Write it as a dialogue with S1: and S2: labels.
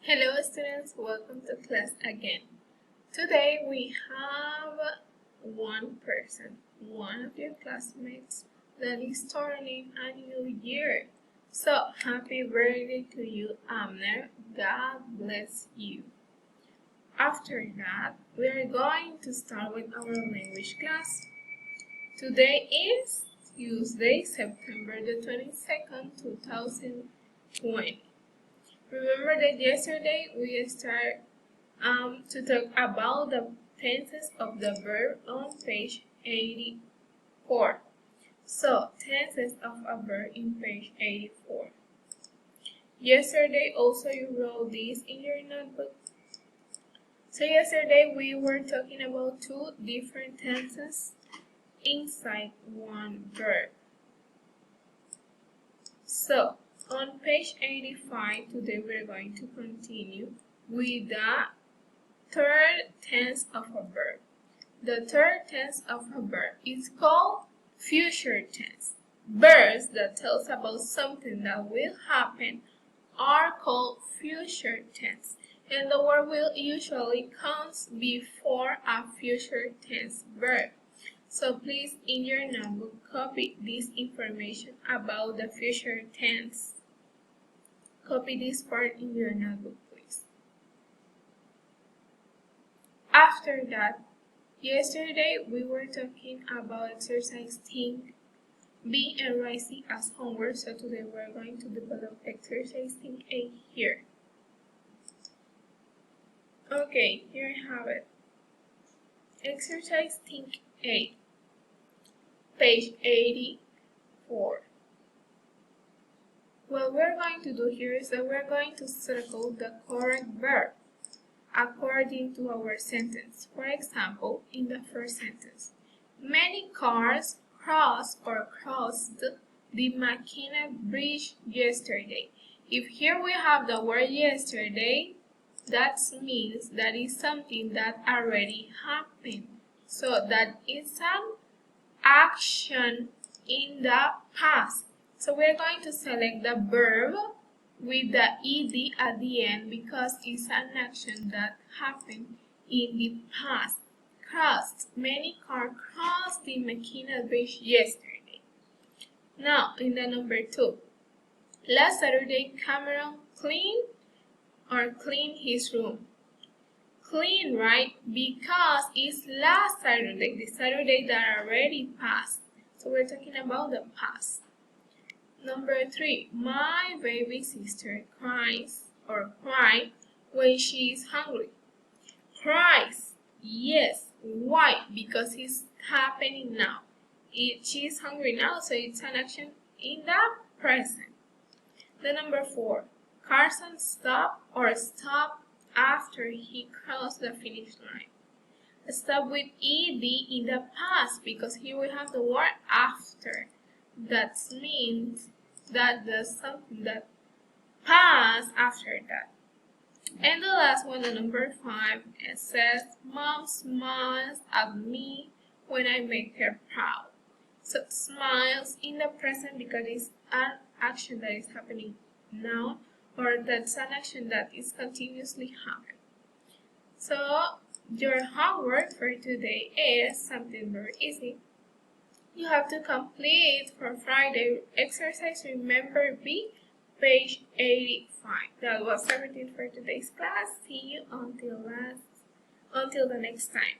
S1: Hello students, welcome to class again. Today we have one person, one of your classmates that is starting a new year. So happy birthday to you, Amner. God bless you. After that, we are going to start with our language class. Today is Tuesday, September the 22nd, 2020. Remember that yesterday we started to talk about the tenses of the verb on page 84. So, tenses of a verb in page 84. Yesterday also you wrote this in your notebook. So yesterday we were talking about two different tenses inside one verb. So, on page 85, today we're going to continue with the third tense of a verb. The third tense of a verb is called future tense. Verbs that tell us about something that will happen are called future tense, and the word will usually comes before a future tense verb. So please, in your notebook, copy this information about the future tense. Copy this part in your notebook, please. After that, yesterday we were talking about exercise think B and write C as homework, so today we're going to develop exercise think A here. Okay, here I have it. Exercise think A, page 84. What we're going to do here is that we're going to circle the correct verb according to our sentence. For example, in the first sentence, many cars crossed the McKenna Bridge yesterday. If here we have the word yesterday, that means that is something that already happened. So that is an action in the past. So we're going to select the verb with the ed at the end because it's an action that happened in the past. Crossed. Many cars crossed the McKenna Bridge yesterday. Now, in the number 2. Last Saturday, Cameron cleaned his room. Clean, right? Because it's last Saturday, the Saturday that already passed. So we're talking about the past. Number 3, my baby sister cried when she is hungry. Cries, yes. Why? Because it's happening now. She is hungry now, so it's an action in the present. The number 4, Carson stopped after he crossed the finish line. Stop with ed in the past because here we have the word after. That means that there's something that passed after that. And the last one, the number 5, it says, Mom smiles at me when I make her proud. So smiles in the present because it's an action that is happening now, or that's an action that is continuously happening. So your homework for today is something very easy. You have to complete for Friday exercise remember B, page 85. That was everything for today's class. See you until the next time.